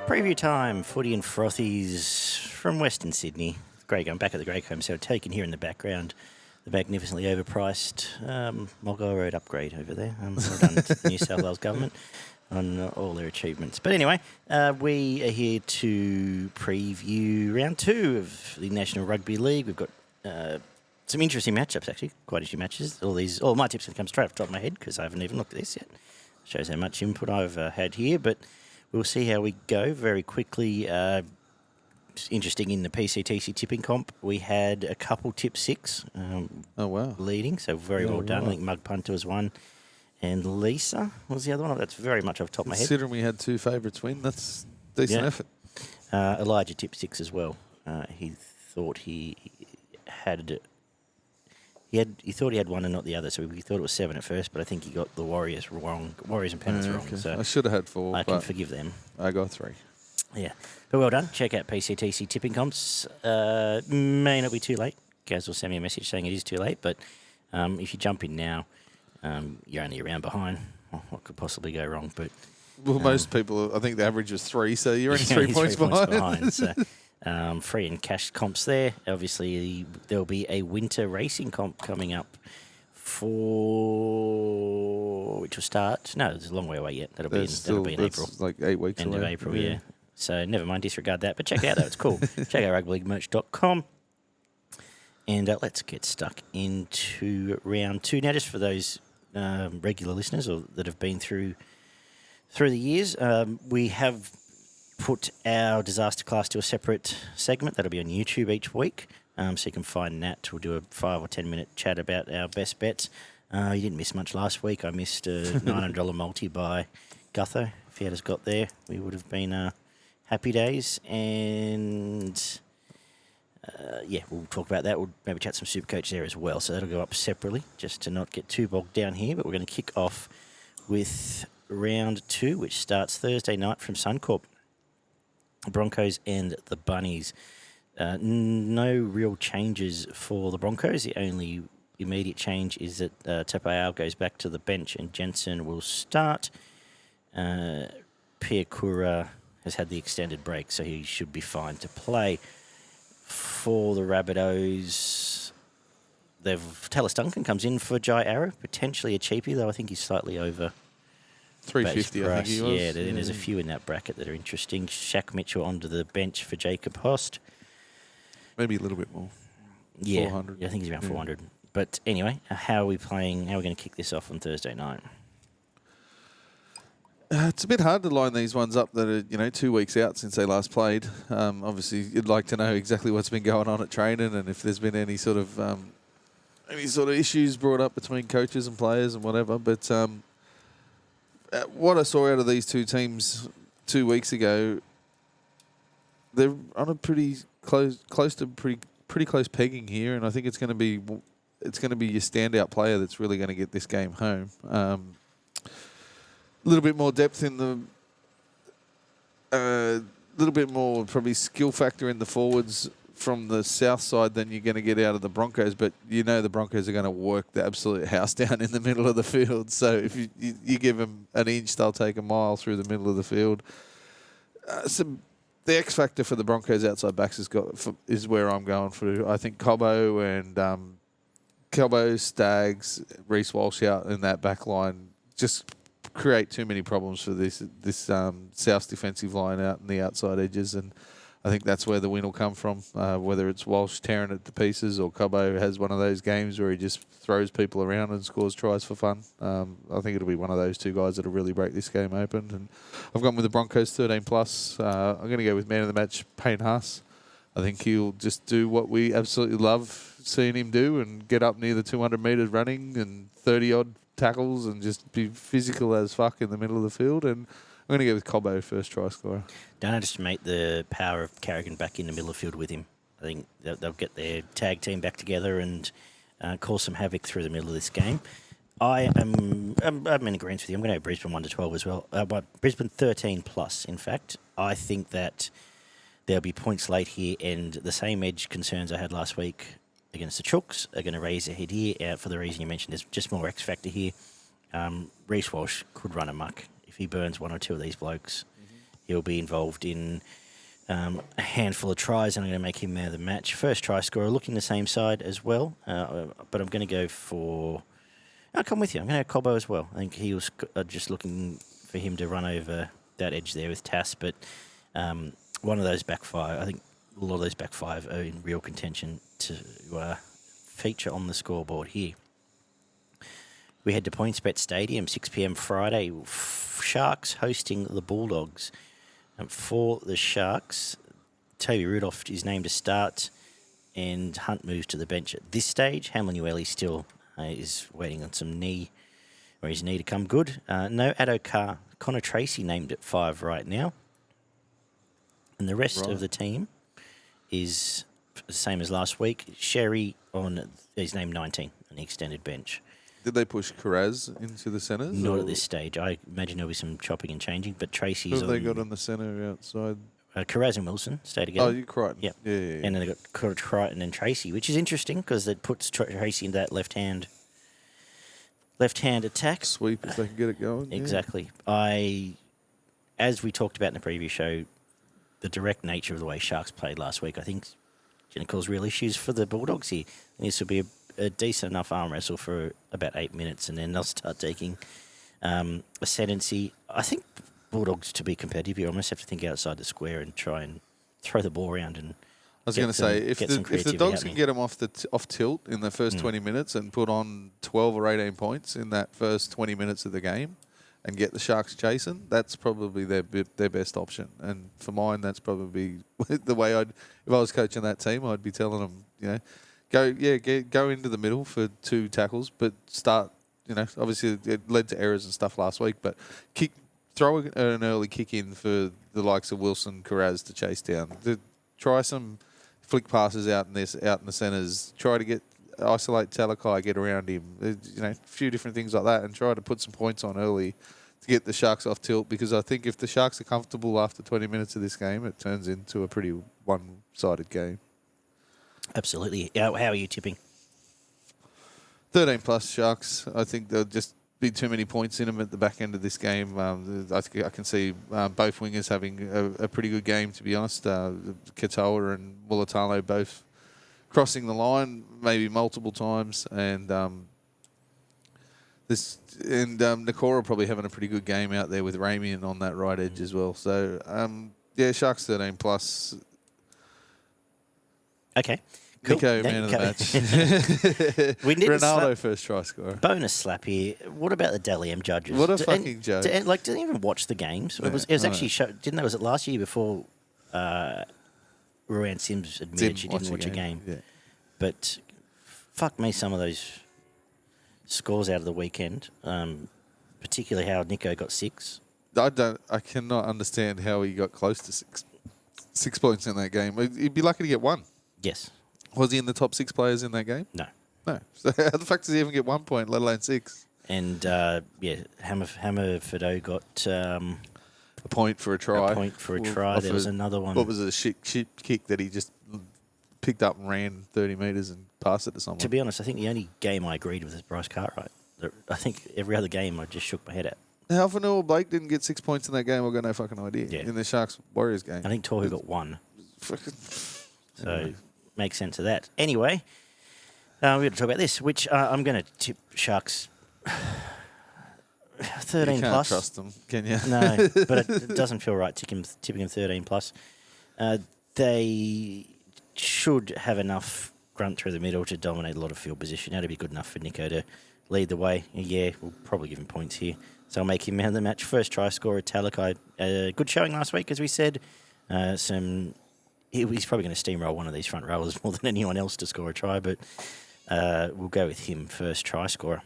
Preview time, footy and frothies from Western Sydney. Greg, I'm back at the Greg home, so taken here in the background, the magnificently overpriced Mulgo Road upgrade over there. Well done to the New South Wales government on all their achievements. But anyway, we are here to preview round 2 of the National Rugby League. We've got some interesting matchups, actually, quite a few matches. All my tips have come straight off the top of my head because I haven't even looked at this yet. Shows how much input I've had here, but we'll see how we go very quickly. Interesting in the PCTC tipping comp, we had a couple tip 6 leading, so very well done. Right. I think Mug Punter was one, and Lisa was the other one. That's very much off the top of my head. Considering we had 2 favourites win, that's decent effort. Elijah tip 6 as well. He thought he had one and not the other, so he thought it was 7 at first, but I think he got the Warriors wrong. Warriors and Penrith wrong. So I should have had 4. I can forgive them. I got 3. Yeah, but well done. Check out PCTC tipping comps. May not be too late. Gaz will send me a message saying it is too late, but if you jump in now, you're only a round behind. What could possibly go wrong? But most people, I think the average was 3, so you're only 3 points behind. So, free and cash comps there. Obviously, there'll be a winter racing comp coming up which will start. No, it's a long way away yet. That'll be in April. Like 8 weeks End away. of April, yeah. So never mind, disregard that. But check it out, though. It's cool. Check out rugbyleaguemerch.com. And let's get stuck into round 2. Now, just for those regular listeners or that have been through the years, we have put our disaster class to a separate segment. That'll be on YouTube each week. So you can find that. We'll do a 5 or 10 minute chat about our best bets. You didn't miss much last week. I missed a $900 multi by Gutho. If he had us got there, we would have been happy days. And we'll talk about that. We'll maybe chat some Supercoach there as well. So that'll go up separately just to not get too bogged down here. But we're going to kick off with round 2, which starts Thursday night from Suncorp. The Broncos and the Bunnies. No real changes for the Broncos. The only immediate change is that Tapau goes back to the bench and Jensen will start. Piakura has had the extended break, so he should be fine to play. For the Rabbitohs, Talis Duncan comes in for Jai Arrow, potentially a cheapie, though I think he's slightly over 350, I think he was. Yeah, there's a few in that bracket that are interesting. Shaq Mitchell onto the bench for Jacob Host. Maybe a little bit more. Yeah, 400. I think he's around 400. But anyway, how are we playing? How are we going to kick this off on Thursday night? It's a bit hard to line these ones up that are 2 weeks out since they last played. Obviously, you'd like to know exactly what's been going on at training and if there's been any sort of issues brought up between coaches and players and whatever. But what I saw out of these 2 teams 2 weeks ago, they're on a pretty close to pretty close pegging here, and I think it's going to be your standout player that's really going to get this game home. A little bit more depth in the, little bit more probably skill factor in the forwards from the south side than you're going to get out of the Broncos, but the Broncos are going to work the absolute house down in the middle of the field. So if you give them an inch, they'll take a mile through the middle of the field. The X factor for the Broncos outside backs is where I'm going for. I think Cobbo and Staggs, Reece Walsh out in that back line just create too many problems for this South defensive line out in the outside edges, and I think that's where the win will come from, whether it's Walsh tearing it to pieces or Cobbo has one of those games where he just throws people around and scores tries for fun. I think it'll be one of those 2 guys that'll really break this game open. And I've gone with the Broncos 13+. I'm going to go with man of the match, Payne Haas. I think he'll just do what we absolutely love seeing him do and get up near the 200 metres running and 30-odd tackles and just be physical as fuck in the middle of the field. And I'm going to go with Cobbo first try scorer. Don't underestimate the power of Carrigan back in the middle of the field with him. I think they'll get their tag team back together and cause some havoc through the middle of this game. I'm in agreement with you. I'm going to go Brisbane 1-12 as well. But Brisbane 13+, in fact. I think that there'll be points late here, and the same edge concerns I had last week against the Chooks are going to raise their head here for the reason you mentioned. There's just more X factor here. Reece Walsh could run amok. If he burns 1 or 2 of these blokes, He'll be involved in a handful of tries, and I'm going to make him man of the match. First try scorer, looking the same side as well, but I'm going to go for... I'll come with you. I'm going to have Cobbo as well. I think he was just looking for him to run over that edge there with Tass, but one of those back five, I think a lot of those back five are in real contention to feature on the scoreboard here. We head to PointsBet Stadium, 6 p.m. Friday. Sharks hosting the Bulldogs. For the Sharks, Toby Rudolph is named to start, and Hunt moves to the bench at this stage. Hamlin-Ueli still is waiting on his knee to come good. No Addo Carr. Connor Tracy named at 5 right now. And the rest of the team is the same as last week. Sherry is named 19 on the extended bench. Did they push Carraz into the centres? Not at this stage. I imagine there'll be some chopping and changing, but Tracy's Who have they got on the centre outside? Carraz and Wilson stay together. Oh, you're Crichton. Yep. Yeah. And then they've got Crichton and Tracy, which is interesting because it puts Tracy into that left-hand attack. Sweep if they can get it going. Exactly. As we talked about in the previous show, the direct nature of the way Sharks played last week, I think, is going to cause real issues for the Bulldogs here. And this will be a decent enough arm wrestle for about 8 minutes, and then they'll start taking ascendancy. I think Bulldogs, to be competitive, you almost have to think outside the square and try and throw the ball around. And I was going to say, if the Dogs can get them off tilt in the first 20 minutes and put on 12 or 18 points in that first 20 minutes of the game and get the Sharks chasing, that's probably their best option. And for mine, that's probably the way if I was coaching that team, I'd be telling them, go into the middle for 2 tackles, but start, obviously it led to errors and stuff last week, but throw an early kick in for the likes of Wilson, Carraz to chase down. Try some flick passes out in the centres. Try to isolate Talakai, get around him. A few different things like that, and try to put some points on early to get the Sharks off tilt. Because I think if the Sharks are comfortable after 20 minutes of this game, it turns into a pretty one-sided game. Absolutely. How are you tipping? 13 plus Sharks. I think there'll just be too many points in them at the back end of this game. I can see both wingers having a pretty good game, to be honest. Katoa and Mulatalo both crossing the line maybe multiple times, and Nakora probably having a pretty good game out there with Ramian on that right edge as well. So Sharks 13 plus. Okay. Cool. Nico, man of the match. Ronaldo first try scorer. Bonus slap here. What about the Dally M judges? What a fucking joke. Didn't even watch the games. It was actually shown, was it last year before Ruan Sims admitted she didn't watch a game. Yeah. But fuck me, some of those scores out of the weekend, particularly how Nico got 6. I cannot understand how he got close to 6 points in that game. He'd be lucky to get 1. Yes. Was he in the top 6 players in that game? No. So how the fuck does he even get 1 point, let alone 6? And Hammer Fido got a point for a try. There was another one. What was it, a shit kick that he just picked up and ran 30 metres and passed it to someone? To be honest, I think the only game I agreed with is Bryce Cartwright. I think every other game I just shook my head at. How Vanilla Blake didn't get 6 points in that game, I've got no fucking idea. Yeah. In the Sharks-Warriors game. I think Tohu got 1. So, makes sense of that. Anyway, we're going to talk about this, which I'm going to tip Sharks 13 you can't plus. Trust them, can you? No, but it doesn't feel right tipping them 13 plus. They should have enough grunt through the middle to dominate a lot of field position. That'd be good enough for Nico to lead the way. Yeah, we'll probably give him points here. So I'll make him man of the match. First try scorer, Talakai. Good showing last week, as we said. He's probably going to steamroll one of these front rowers more than anyone else to score a try, but we'll go with him first try scorer.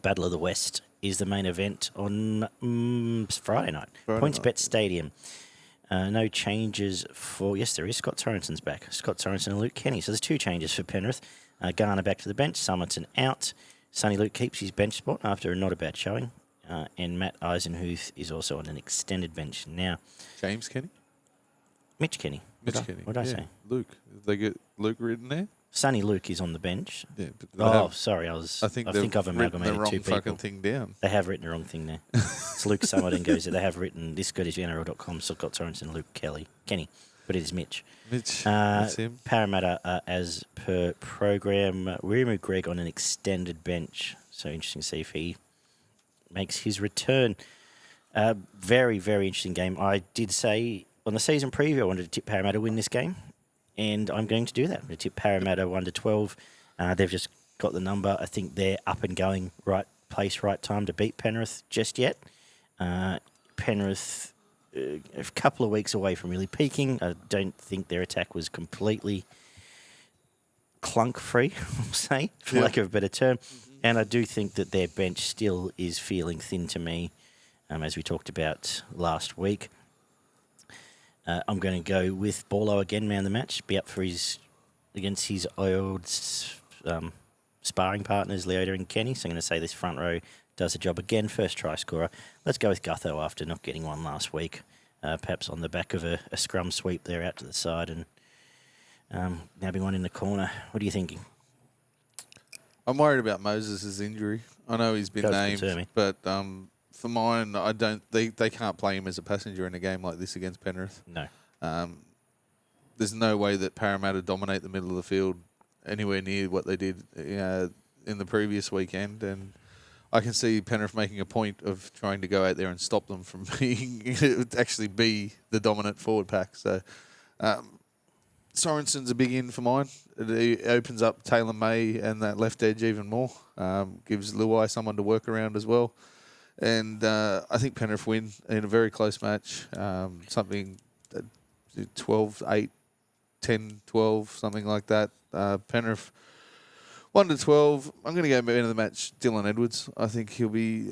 Battle of the West is the main event on Friday night. PointsBet Stadium. No changes for... Yes, there is. Scott Sorensen's back. Scott Sorensen and Luke Kenny. So there's 2 changes for Penrith. Garner back to the bench. Summerton out. Sonny Luke keeps his bench spot after a not a bad showing. And Matt Eisenhuth is also on an extended bench now. James Kenny? Mitch Kenny. What did I say? Luke. Did they get Luke written there? Sonny Luke is on the bench. Yeah, but Sorry, I think I've written amalgamated the wrong two people. fucking thing down. They have written the wrong thing there. It's Luke Summerton goes there. They have written, this good is NRL.com, Scott Sorensen, Luke Kenny, but it is Mitch. That's him. Parramatta, as per program, we remove Greg on an extended bench. So interesting to see if he makes his return. Very, very interesting game. I did say on the season preview I wanted to tip Parramatta to win this game, and I'm going to do that. I'm going to tip Parramatta 1-12. They've just got the number. I think they're up and going, right place, right time to beat Penrith just yet. Penrith, a couple of weeks away from really peaking. I don't think their attack was completely clunk-free, I'll say, for lack of a better term. And I do think that their bench still is feeling thin to me, as we talked about last week. I'm going to go with Borlo again, man of the match. Be up for against his old sparring partners, Leota and Kenny. So I'm going to say this front row does the job again. First try scorer. Let's go with Gutho after not getting one last week. Perhaps on the back of a scrum sweep there out to the side and nabbing one in the corner. What are you thinking? I'm worried about Moses' injury. I know he's been named, but for mine, I don't. They can't play him as a passenger in a game like this against Penrith. No. There's no way that Parramatta dominate the middle of the field anywhere near what they did in the previous weekend, and I can see Penrith making a point of trying to go out there and stop them from actually be the dominant forward pack. So Sorensen's a big in for mine. It opens up Taylor May and that left edge even more. Gives Luai someone to work around as well. And I think Penrith win in a very close match. Something 12-8, 10-12, something like that. Penrith 1-12. I'm going to go man of the match, Dylan Edwards. I think he'll be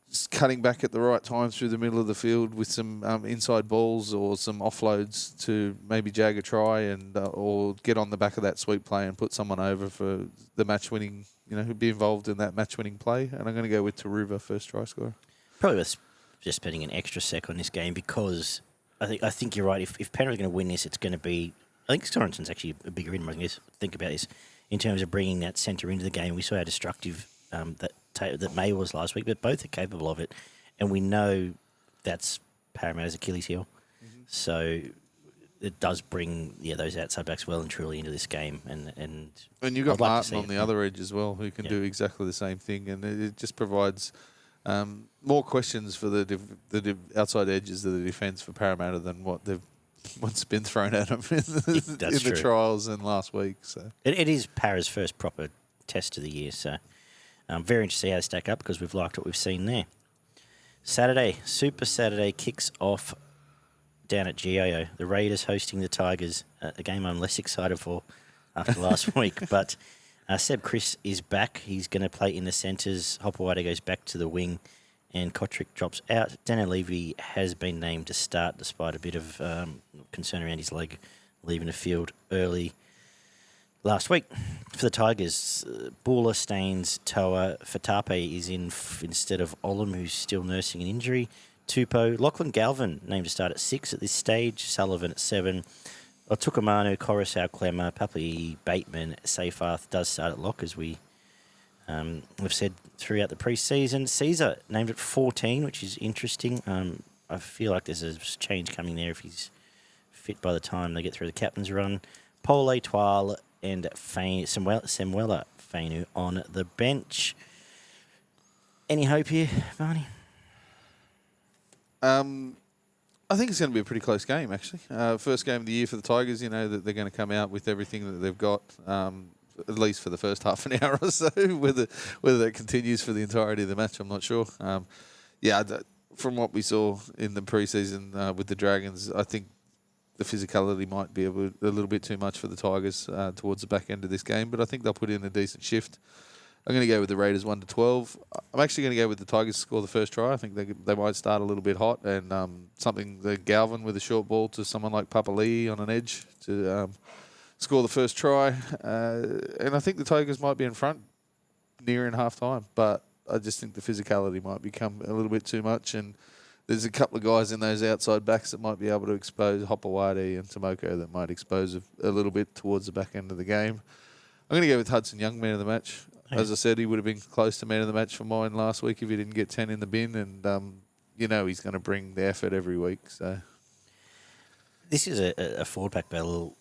just cutting back at the right time through the middle of the field with some inside balls or some offloads to maybe jag a try and or get on the back of that sweep play and put someone over for the match-winning, who'd be involved in that match-winning play. And I'm going to go with Taruva, first try scorer. Probably worth just spending an extra sec on this game because I think you're right. If Penrith are going to win this, it's going to be... I think Sorensen's actually a bigger in. I guess think about this in terms of bringing that centre into the game. We saw how destructive that May was last week, but both are capable of it, and we know that's Parramatta's Achilles heel. Mm-hmm. So it does bring those outside backs well and truly into this game, and you've got Martin on the other edge as well, who can do exactly the same thing, and it just provides more questions for the outside edges of the defence for Parramatta than what's been thrown at them in the trials and last week. So it is Para's first proper test of the year. So I'm very interested to see how they stack up because we've liked what we've seen there. Saturday, Super Saturday kicks off down at GIO. The Raiders hosting the Tigers, a game I'm less excited for after last week. But Seb Chris is back. He's going to play in the centres. Hopewada goes back to the wing. And Kotrick drops out. Daniel Levy has been named to start despite a bit of concern around his leg leaving the field early last week. For the Tigers, Buller, Staines, Toa, Fatape is in instead of Olam, who's still nursing an injury. Tupou, Lachlan Galvin named to start at 6 at this stage. Sullivan at 7. Otukamanu, Coruscant, Clemmer, Papi, Bateman, Seyfarth does start at lock as we've said throughout the pre-season. Caesar named at 14, which is interesting. I feel like there's a change coming there if he's fit by the time they get through the captain's run. Pole, Toile, and Samuela Fainu on the bench. Any hope here, Barney? I think it's going to be a pretty close game, actually. First game of the year for the Tigers. You know that they're going to come out with everything that they've got. At least for the first half an hour or so. Whether that continues for the entirety of the match, I'm not sure. From what we saw in the preseason with the Dragons, I think the physicality might be a little bit too much for the Tigers towards the back end of this game, but I think they'll put in a decent shift. I'm going to go with the Raiders 1-12. I'm actually going to go with the Tigers to score the first try. I think they might start a little bit hot and the Galvin with a short ball to someone like Papali'i on an edge to score the first try. And I think the Tigers might be in front near in half time, but I just think the physicality might become a little bit too much. And there's a couple of guys in those outside backs that might be able to expose Hopewadi and Tomoko that might expose a little bit towards the back end of the game. I'm going to go with Hudson Young, man of the match. Okay. As I said, he would have been close to man of the match for mine last week if he didn't get 10 in the bin, and he's going to bring the effort every week. So This is a forward pack battle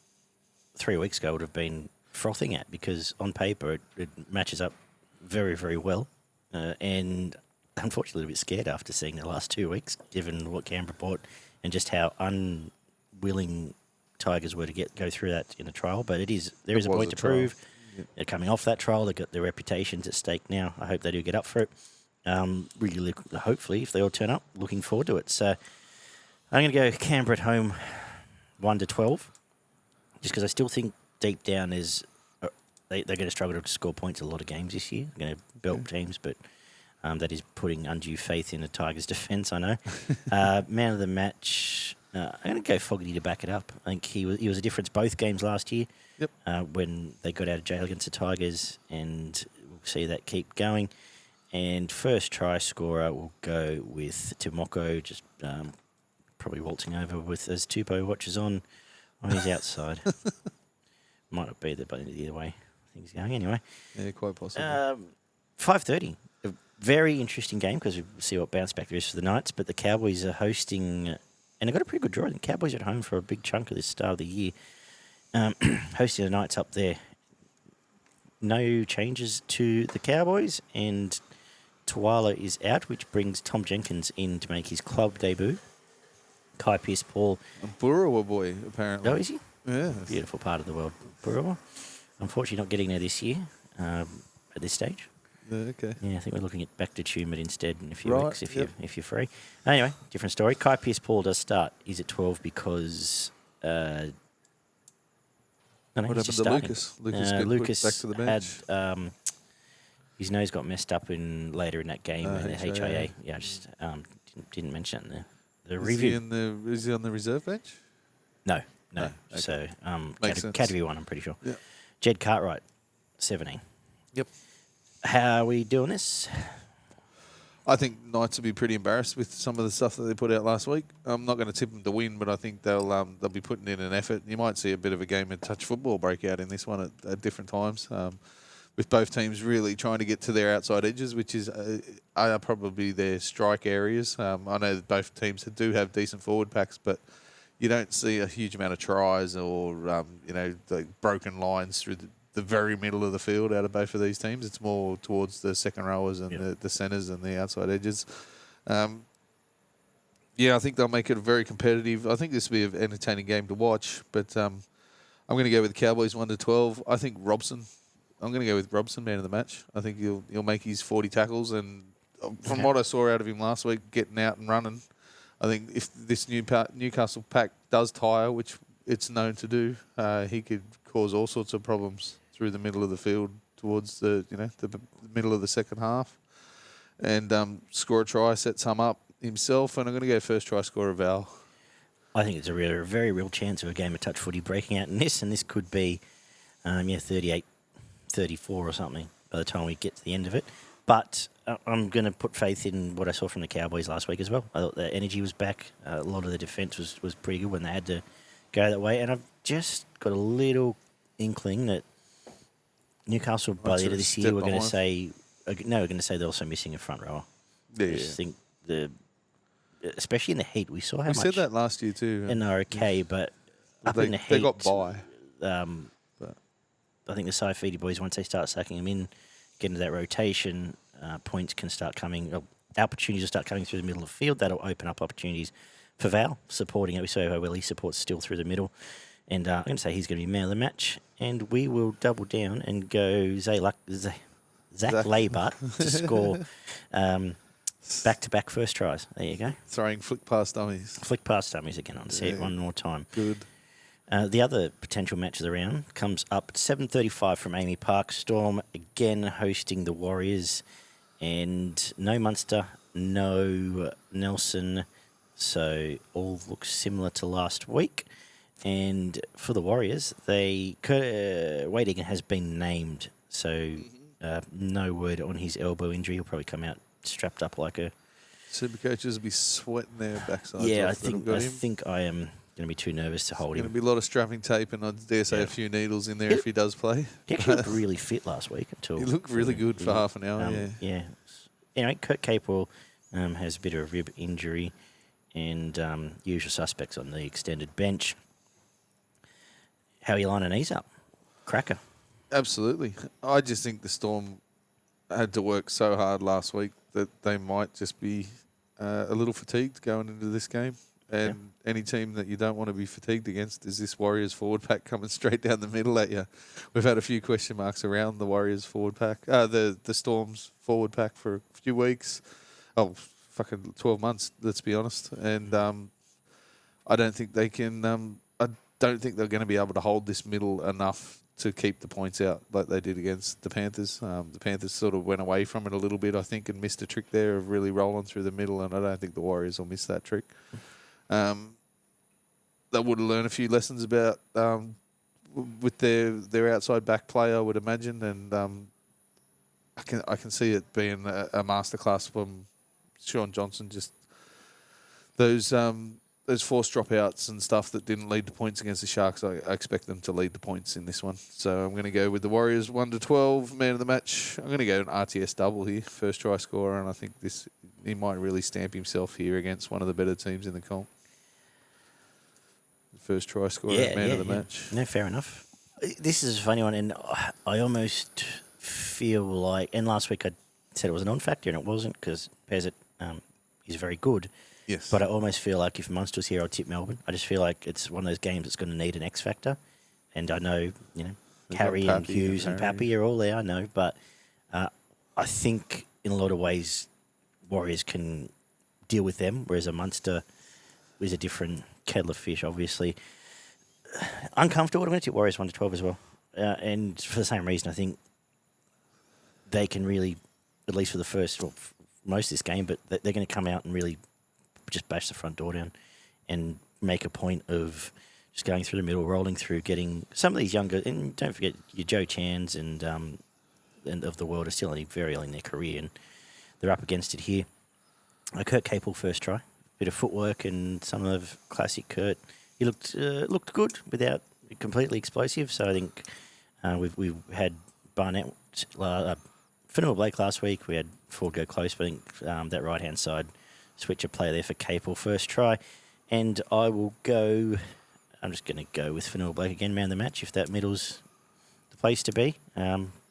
3 weeks ago would have been frothing at, because on paper it matches up very, very well. And unfortunately a little bit scared after seeing the last 2 weeks, given what Canberra bought and just how unwilling Tigers were to go through that in a trial. But there is a point to prove. Yep. They're coming off that trial. They've got their reputations at stake now. I hope they do get up for it. Really, hopefully, if they all turn up, looking forward to it. So I'm going to go Canberra at home 1-12, just because I still think deep down they're going to struggle to score points in a lot of games this year. They're going to belt teams, but that is putting undue faith in the Tigers' defence, I know. Man of the match, I'm going to go Fogarty to back it up. I think he was a difference both games last year. Yep. When they got out of jail against the Tigers, and we'll see that keep going. And first try scorer will go with Tomoko, just probably waltzing over with as Tupou watches on his outside. Might not be there, but either way things going anyway. Yeah, quite possible. 5:30. A very interesting game because we'll see what bounce back there is for the Knights. But the Cowboys are hosting, and they've got a pretty good draw. The Cowboys are at home for a big chunk of this start of the year. Hosting the Knights up there. No changes to the Cowboys, and Tuala is out, which brings Tom Jenkins in to make his club debut. Kai Pearce-Paul. A Burrawa boy, apparently. Oh, is he? Yeah. Beautiful part of the world, Burrawa. Unfortunately, not getting there this year at this stage. Okay. Yeah, I think we're looking at back to Tumut instead in a few weeks if you're free. Anyway, different story. Kai Pearce-Paul does start. He's at 12 because... what happened to Lucas? Lucas back to the bench. Had, his nose got messed up later in that game. The HIA. Yeah, I just didn't mention it in the review. Is he on the reserve bench? No. Okay. So sense. category 1, I'm pretty sure. Yeah. Jed Cartwright, 17. Yep. How are we doing this? I think Knights will be pretty embarrassed with some of the stuff that they put out last week. I'm not going to tip them to win, but I think they'll be putting in an effort. You might see a bit of a game of touch football break out in this one at different times, with both teams really trying to get to their outside edges, which are probably their strike areas. I know that both teams do have decent forward packs, but you don't see a huge amount of tries or the broken lines through the very middle of the field out of both of these teams. It's more towards the second rowers and the centres and the outside edges. I think they'll make it very competitive. I think this will be an entertaining game to watch, but I'm going to go with the Cowboys 1-12. I think Robson. I'm going to go with Robson, man of the match. I think he'll make his 40 tackles, and from what I saw out of him last week, getting out and running, I think if this Newcastle pack does tire, which it's known to do, he could cause all sorts of problems through the middle of the field towards the middle of the second half, and score a try, set some up himself. And I'm going to go first try scorer Val. I think it's a very real chance of a game of touch footy breaking out in this, and this could be 38-34 or something by the time we get to the end of it. But I'm going to put faith in what I saw from the Cowboys last week as well. I thought the energy was back. A lot of the defence was pretty good when they had to go that way. And I've just got a little inkling that Newcastle, by the end of this year, we're going to say they're also missing a front rower. Yeah, I just think especially in the heat, we saw how much. We said that last year too. And they're okay, but up in the heat, they got by. But I think the Saifidi boys, once they start sucking them in, get into that rotation, points can start coming, opportunities will start coming through the middle of the field. That'll open up opportunities for Val, supporting it. We saw how well he supports still through the middle. And I'm going to say he's going to be man of the match. And we will double down and go Zach Labart to score back-to-back first tries. There you go. Throwing flick past dummies. Flick past dummies again. I'll say it one more time. Good. The other potential match of the round comes up at 7:35 from Amy Park. Storm again hosting the Warriors. And no Munster, no Nelson. So all looks similar to last week. And for the Warriors, Wade Egan has been named. So no word on his elbow injury. He'll probably come out strapped up like a Super coaches will be sweating their backsides Yeah, off. I think I am going to be too nervous to hold Going to him. be a lot of strapping tape and I dare say a few needles in there if he does play. He actually looked really fit last week. He looked really good for half an hour, Yeah. Anyway, Kurt Capewell has a bit of a rib injury and usual suspects on the extended bench. How are you lining these up? Cracker. Absolutely. I just think the Storm had to work so hard last week that they might just be a little fatigued going into this game. And any team that you don't want to be fatigued against is this Warriors forward pack coming straight down the middle at you. We've had a few question marks around the Warriors forward pack, the Storm's forward pack for a few weeks. Oh, fucking 12 months, let's be honest. And I don't think they can. I don't think they're going to be able to hold this middle enough to keep the points out like they did against the Panthers. The Panthers sort of went away from it a little bit, I think, and missed a trick there of really rolling through the middle. And I don't think the Warriors will miss that trick. They would have learned a few lessons about with their outside back play, I would imagine, and I can see it being a masterclass from Sean Johnson. Just those forced dropouts and stuff that didn't lead to points against the Sharks. I expect them to lead the points in this one. So I'm going to go with the Warriors 1-12, man of the match. I'm going to go an RTS double here, first try scorer, and I think he might really stamp himself here against one of the better teams in the comp. First try scorer, man of the match. No, fair enough. This is a funny one, and I almost feel like... And last week I said it was a non-factor, and it wasn't, because Pezzett is very good. Yes. But I almost feel like if Munster was here, I'd tip Melbourne. I just feel like it's one of those games that's going to need an X factor. And I know, Carey and Hughes and Pappy are all there, I know. But I think in a lot of ways, Warriors can deal with them, whereas a Munster is a different kettle of fish, obviously. Uncomfortable. I'm going to tip Warriors 1-12 as well. And for the same reason, I think they can really, at least for the first, most of this game, but they're going to come out and really just bash the front door down and make a point of just going through the middle, rolling through, getting some of these younger, and don't forget your Joe Chans and of the world are still only very early in their career, and they're up against it here. Kurt Capewell first try, bit of footwork and some of classic Kurt. He looked good without completely explosive. So I think we've had Barnett, Fanua Blake last week. We had Ford go close, but I think that right hand side switch a play there for Capewell first try. And I will go... I'm just going to go with Fanua Blake again, man of the match, if that middle's the place to be.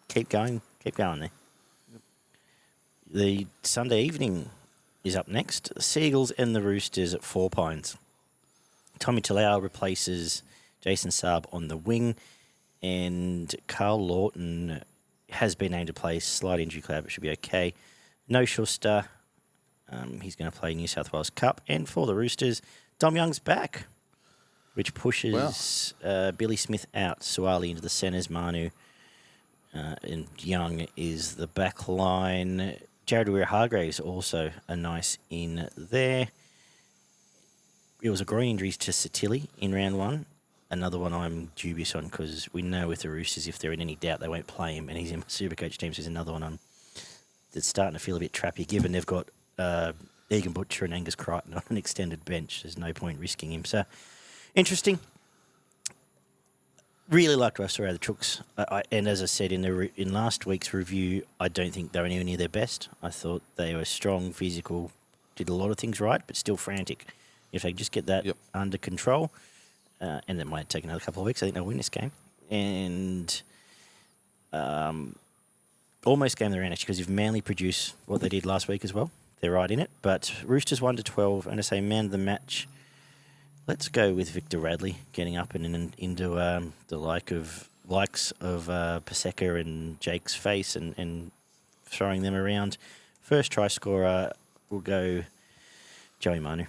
Keep going there. Yep. The Sunday evening is up next. The Seagulls and the Roosters at Four Pines. Tommy Talau replaces Jason Saab on the wing, and Carl Lawton has been named to play. Slight injury cloud, but should be okay. No Schuster. He's going to play New South Wales Cup. And for the Roosters, Dom Young's back, which pushes Billy Smith out, Suwali into the centres, Manu, and Young is the back line. Jared Weir-Hargraves also a nice in there. It was a groin injury to Satilli in round one. Another one I'm dubious on because we know with the Roosters, if they're in any doubt, they won't play him, and he's in my Supercoach team, so he's another one that's starting to feel a bit trappy, given they've got Egan Butcher and Angus Crichton on an extended bench. There's no point risking him. So, interesting. Really liked what I saw out of the Chooks. And as I said in last week's review, I don't think they were anywhere near their best. I thought they were strong, physical, did a lot of things right, but still frantic. If they just get that under control, and it might take another couple of weeks, I think they'll win this game. And almost game of the round, actually, because if Manly produce what they did last week as well, they're right in it. But Roosters 1-12, and I say man of the match. Let's go with Victor Radley getting up and into the likes of Paseka and Jake's face and throwing them around. First try scorer will go Joey Manu.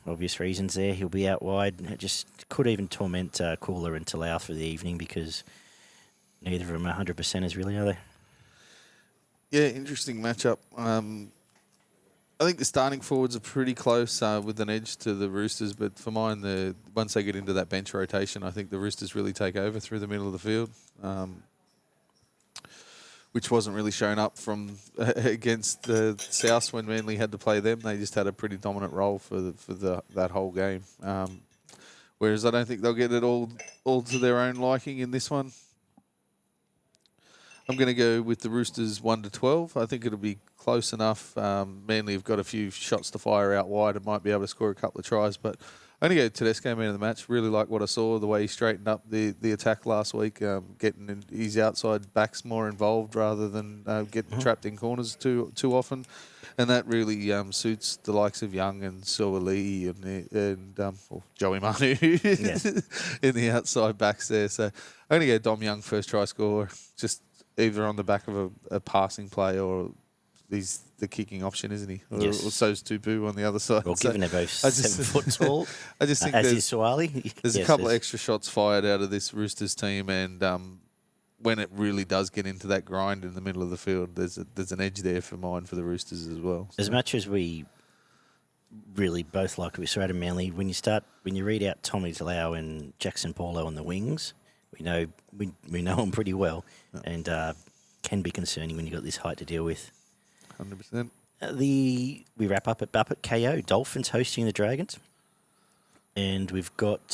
Obvious reasons there. He'll be out wide. It just could even torment Cooler and Talau for the evening because neither of them are 100%ers really, are they? Yeah, interesting matchup. I think the starting forwards are pretty close with an edge to the Roosters, but for mine, once they get into that bench rotation, I think the Roosters really take over through the middle of the field. which wasn't really shown up from against the South when Manly had to play them. They just had a pretty dominant role for that whole game. Whereas I don't think they'll get it all to their own liking in this one. I'm going to go with the Roosters 1-12. I think it'll be close enough. Manly have got a few shots to fire out wide and might be able to score a couple of tries. But I'm going to go Tedesco man of the match. Really like what I saw, the way he straightened up the attack last week, getting his outside backs more involved rather than getting trapped in corners too often. And that really suits the likes of Young and Suoli and Joey Manu in the outside backs there. So I'm going to go Dom Young first try scorer, just either on the back of a passing play or he's the kicking option, isn't he? Or so's Tupu on the other side. Well, given they're both 7 foot tall, I just think as is Suwali. There's a couple of extra shots fired out of this Roosters team, and when it really does get into that grind in the middle of the field, there's an edge there for the Roosters as well. As much as we really both like it with Surrey and Manly, when you read out Tommy Talau and Jackson Paulo on the wings, we know them pretty well, and can be concerning when you've got this height to deal with. 100%. We wrap up at KO. Dolphins hosting the Dragons. And we've got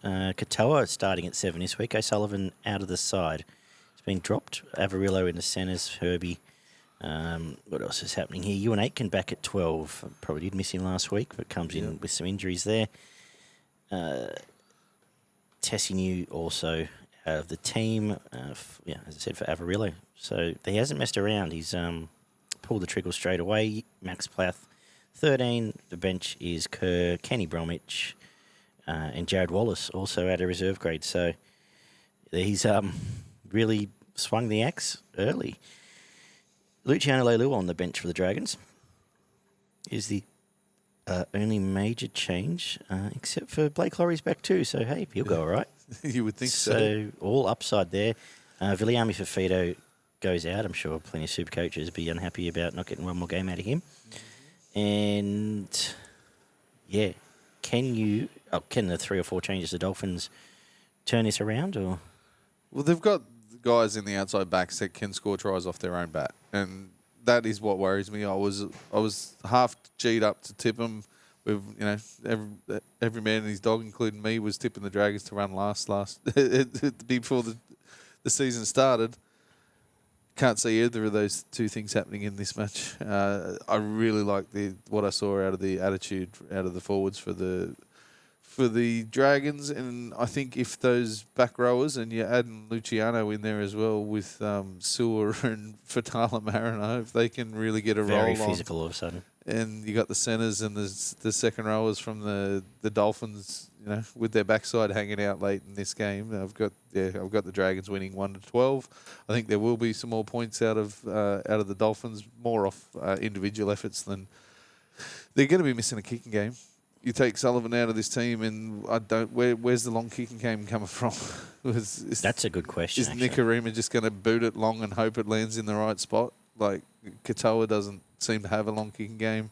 Katoa starting at 7 this week. O'Sullivan out of the side. It's been dropped. Avarillo in the centres. Herbie. What else is happening here? Ewan Aitken back at 12. Probably did miss him last week, but comes in with some injuries there. Tessinu also out of the team. As I said, for Avarillo. So he hasn't messed around. He's pulled the trigger straight away. Max Plath, 13. The bench is Kerr, Kenny Bromwich, and Jared Wallace also at a reserve grade. So he's really swung the axe early. Luciano Leilua on the bench for the Dragons is the only major change, except for Blake Laurie's back too. So, hey, he'll go all right. You would think so. So all upside there. Viliami Fafito goes out. I'm sure plenty of super coaches be unhappy about not getting one more game out of him. And, can the 3 or 4 changes the Dolphins turn this around? Or Well, they've got guys in the outside backs that can score tries off their own bat, and that is what worries me. I was half G'd up to tip them. With every man and his dog, including me, was tipping the Dragons to run last before the season started. Can't see either of those two things happening in this match. I really like what I saw out of the attitude out of the forwards for the Dragons, and I think if those back rowers, and you're adding Luciano in there as well with Sewer and Fatala Marino, if they can really get a roll on. Very physical all of a sudden. And you got the centres and the second rowers from the Dolphins, with their backside hanging out late in this game. I've got the Dragons winning 1-12. I think there will be some more points out of the Dolphins, more off individual efforts than they're going to be missing a kicking game. You take Sullivan out of this team, and where's the long kicking game coming from? That's a good question. Is Nicarima just going to boot it long and hope it lands in the right spot? Like Katoa doesn't seem to have a long kicking game.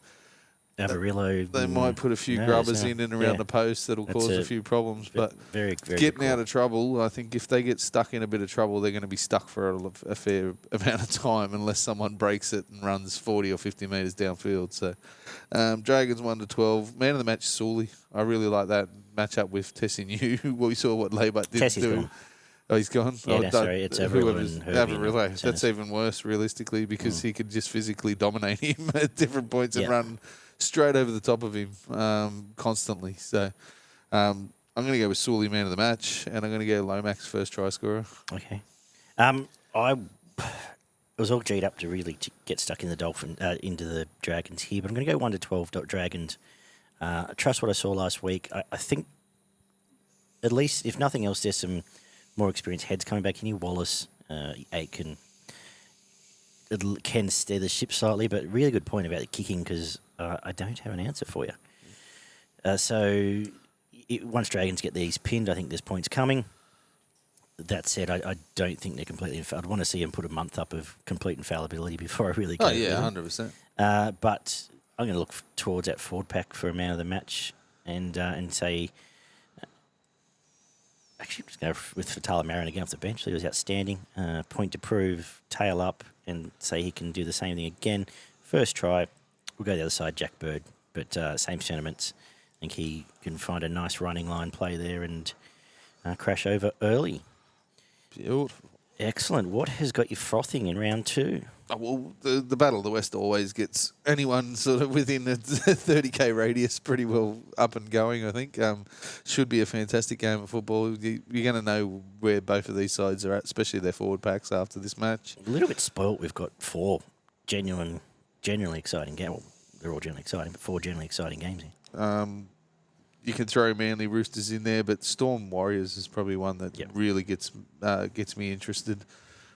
Avarillo. They might put a few grubbers in and around the post that'll cause a few problems. But very, very getting out of trouble, I think if they get stuck in a bit of trouble, they're going to be stuck for a fair amount of time unless someone breaks it and runs 40 or 50 metres downfield. So Dragons 1-12. Man of the match, Sully. I really like that matchup with Tessinu. We saw what Laybutt did do. Gone. Oh, he's gone? Yeah, sorry, it's Avarillo and Herbie. That's even worse, realistically, because he could just physically dominate him at different points and run straight over the top of him constantly. So I'm going to go with Sully man of the match, and I'm going to go Lomax first try scorer. Okay. I was all G'd up to really get stuck in the into the Dragons here, but I'm going to go 1-12 Dragons. I trust what I saw last week. I think, at least, if nothing else, there's some more experienced heads coming back in here. Wallace, Aitken, can steer the ship slightly, but really good point about the kicking, because I don't have an answer for you. So once Dragons get these pinned, I think there's points coming. That said, I don't think they're completely infallible. I'd want to see them put a month up of complete infallibility before I really go. Oh, yeah, 100%. But I'm going to look towards that forward pack for a man of the match and say actually just go with Fatala Marin again off the bench. He was outstanding. Point to prove, tail up, and say he can do the same thing again. First try, we'll go the other side, Jack Bird, but same sentiments. I think he can find a nice running line play there and crash over early. Beautiful. Excellent. What has got you frothing in round 2? Oh, well, the Battle of the West always gets anyone sort of within a 30k radius pretty well up and going, I think. Should be a fantastic game of football. You're going to know where both of these sides are at, especially their forward packs after this match. A little bit spoilt. We've got 4 genuinely exciting games. Well, they're all generally exciting, but 4 generally exciting games here. You can throw Manly Roosters in there, but Storm Warriors is probably one that really gets me interested.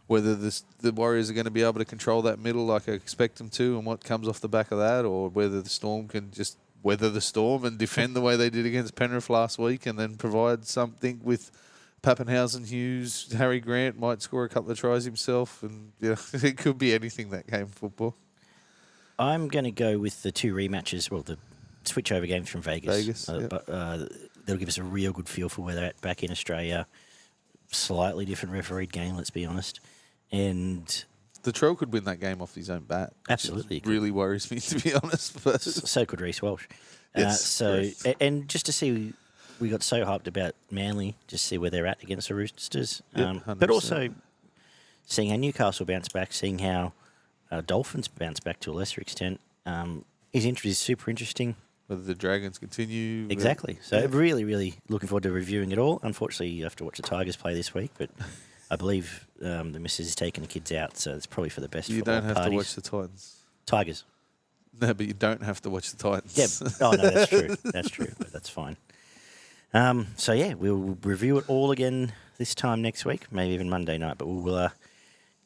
Whether the Warriors are going to be able to control that middle like I expect them to and what comes off the back of that, or whether the Storm can just weather the storm and defend the way they did against Penrith last week and then provide something with Pappenhausen, Hughes, Harry Grant might score a couple of tries himself, and it could be anything, that game of football. I'm going to go with the 2 rematches, well, the switchover games from Vegas. But they'll give us a real good feel for where they're at back in Australia. Slightly different refereed game, let's be honest. And Latrell could win that game off his own bat. Absolutely. Really worries me, to be honest. But so could Reece Walsh. Yes, and just to see, we got so hyped about Manly, just see where they're at against the Roosters. But also seeing how Newcastle bounce back, seeing how Dolphins bounce back to a lesser extent. His interest is super interesting. Whether the Dragons continue. Exactly. So really, really looking forward to reviewing it all. Unfortunately, you have to watch the Tigers play this week, but I believe the missus is taking the kids out, so it's probably for the best. You don't have to watch the Titans. Tigers. No, but you don't have to watch the Titans. Yeah. Oh, no, that's true. That's true, but that's fine. So, yeah, we'll review it all again this time next week, maybe even Monday night, but we'll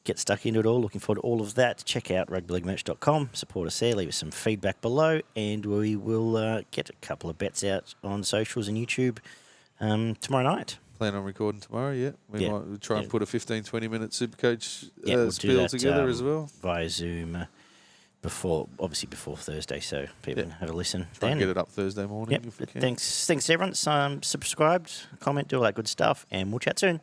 get stuck into it all. Looking forward to all of that. Check out rugbyleaguemerch.com. Support us there. Leave us some feedback below, and we will get a couple of bets out on socials and YouTube tomorrow night. Plan on recording tomorrow, yeah. We might try and put a 15-20 minute Supercoach we'll spiel together as well. Via Zoom before Thursday, so people can have a listen. Try and get it up Thursday morning if we can. Thanks everyone. Subscribed, comment, do all that good stuff, and we'll chat soon.